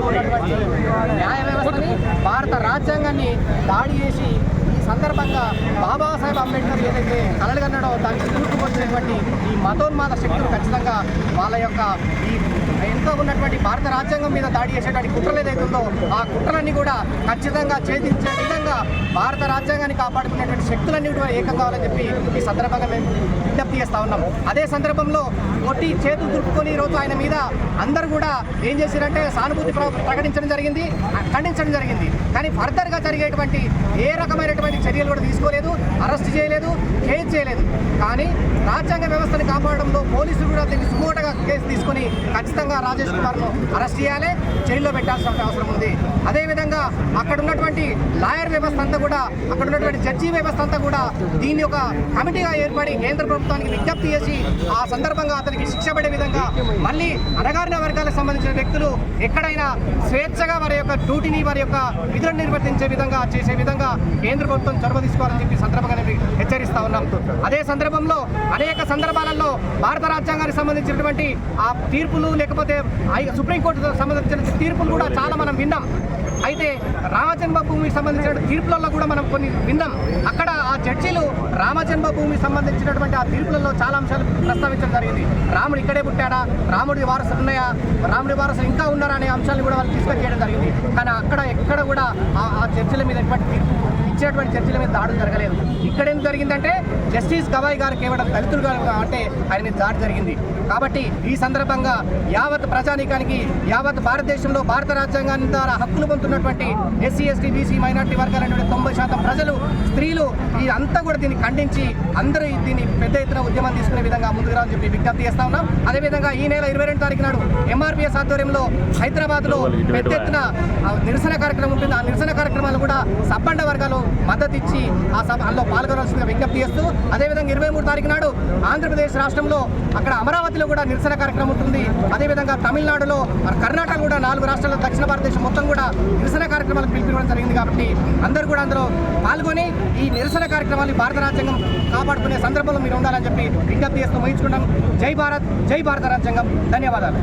ఉన్నటువంటి న్యాయ వ్యవస్థని, భారత రాజ్యాంగాన్ని దాడి చేసి ఈ సందర్భంగా బాబాసాహెబ్ అంబేద్కర్ ఏదైతే కలలుగన్నాడో దానికి తూర్పుకొచ్చినటువంటి ఈ మతోన్మాద శక్తులు ఖచ్చితంగా వాళ్ళ యొక్క ఈ ఎంతో ఉన్నటువంటి భారత రాజ్యాంగం మీద దాడి చేసేటువంటి కుట్రలు ఏదైతుందో ఆ కుట్రలన్నీ కూడా ఖచ్చితంగా ఛేదించే విధంగా భారత రాజ్యాంగాన్ని కాపాడుకునేటువంటి శక్తులన్నీ కూడా ఏకం కావాలని చెప్పి ఈ సందర్భంగా మేము విజ్ఞప్తి చేస్తూ ఉన్నాం. అదే సందర్భంలో కొట్టి చేతులు దులుపుకొని ఈరోజు ఆయన మీద అందరూ కూడా ఏం చేశారంటే సానుభూతి ప్రకటించడం జరిగింది, ఖండించడం జరిగింది. కానీ ఫర్దర్గా జరిగేటువంటి ఏ రకమైనటువంటి చర్యలు కూడా తీసుకోలేదు, అరెస్ట్ చేయలేదు, కేసు చేయలేదు. కానీ రాజ్యాంగ వ్యవస్థను కాపాడడంలో పోలీసులు కూడా దీన్ని సుమోటగా కేసు తీసుకొని ఖచ్చితంగా రాజేష్ కుమార్ను అరెస్ట్ చేయాలి, జైల్లో పెట్టాల్సిన అవసరం ఉంది. అదేవిధంగా అక్కడ ఉన్నటువంటి లాయర్ వ్యవస్థ అంతా కూడా, అక్కడ ఉన్నటువంటి జడ్జి వ్యవస్థ అంతా కూడా దీన్ని ఒక కమిటీగా ఏర్పడి కేంద్ర ప్రభుత్వానికి విజ్ఞప్తి చేసి ఆ సందర్భంగా అతనికి శిక్ష పడే విధంగా మళ్ళీ అణగారిన వర్గాలకు సంబంధించిన వ్యక్తులు ఎక్కడైనా స్వేచ్ఛగా వారి యొక్క డ్యూటీని, వారి యొక్క విధులను నిర్వర్తించే విధంగా చేసే విధంగా కేంద్ర ప్రభుత్వం చొరవ తీసుకోవాలని చెప్పి సందర్భంగా హెచ్చరిస్తా ఉన్నాం. అదే సందర్భంలో అనేక సందర్భాలలో భారత రాజ్యాంగానికి సంబంధించినటువంటి ఆ తీర్పులు లేకపోతే సుప్రీంకోర్టు సంబంధించిన తీర్పులు కూడా చాలా మనం విన్నాం. అయితే రామజన్మభూమికి సంబంధించిన తీర్పులలో కూడా మనం కొన్ని విన్నాం. అక్కడ ఆ జడ్జీలు రామజన్మభూమికి సంబంధించినటువంటి ఆ తీర్పులలో చాలా అంశాలు ప్రస్తావించడం జరిగింది. రాముడు ఇక్కడే పుట్టాడా, రాముడి వారసులు ఉన్నాయా, రాముడి వారసులు ఇంకా ఉన్నారా అనే అంశాలను కూడా వాళ్ళు డిస్కస్ చేయడం జరిగింది. కానీ అక్కడ ఎక్కడ కూడా ఆ చర్చల మీద ఎటువంటి తీర్పు ఇచ్చేటువంటి చర్చల మీద దాడులు జరగలేదు. ఇక్కడ ఏం జరిగిందంటే జస్టిస్ గవాయ్ గారు కేవలం దళితులు అంటే ఆయన మీద దాడి జరిగింది. కాబట్టి ఈ సందర్భంగా యావత్ ప్రజానీకానికి, యావత్ భారతదేశంలో భారత రాజ్యాంగాన్ని ద్వారా హక్కులు పొందుతున్నటువంటి ఎస్సీ, ఎస్టీ, బీసీ, మైనార్టీ వర్గాలైనటువంటి 90% ప్రజలు, స్త్రీలు ఈ అంతా కూడా దీన్ని ఖండించి అందరూ దీన్ని పెద్ద ఎత్తున ఉద్యమం తీసుకునే విధంగా ముందుకు రావాలని చెప్పి విజ్ఞప్తి చేస్తా ఉన్నాం. అదేవిధంగా ఈ నెల 22 తారీఖు నాడు ఎంఆర్పీఎస్ ఆధ్వర్యంలో హైదరాబాద్లో పెద్ద ఎత్తున నిరసన కార్యక్రమం ఉంటుంది. ఆ నిరసన కార్యక్రమాలు కూడా సబ్బండ వర్గాలు మద్దతు ఇచ్చి ఆ సభలో పాల్గొనాల్సిందిగా విజ్ఞప్తి చేస్తూ, అదేవిధంగా 23 తారీఖు నాడు ఆంధ్రప్రదేశ్ రాష్ట్రంలో అక్కడ అమరావతిలో కూడా నిరసన కార్యక్రమం ఉంటుంది. అదేవిధంగా తమిళనాడులో, కర్ణాటక కూడా 4 రాష్ట్రాల్లో దక్షిణ భారతదేశం మొత్తం కూడా నిరసన కార్యక్రమాలకు పిలుపునివ్వడం జరిగింది. కాబట్టి అందరూ కూడా అందులో పాల్గొని ఈ నిరసన కార్యక్రమాలు భారత రాజ్యాంగం కాపాడుకునే సందర్భంలో మీరు ఉండాలని చెప్పి విజ్ఞప్తి చేస్తూ ముగించుకుంటాం. జై భారత్, జై భారత రాజ్యాంగం. ధన్యవాదాలు.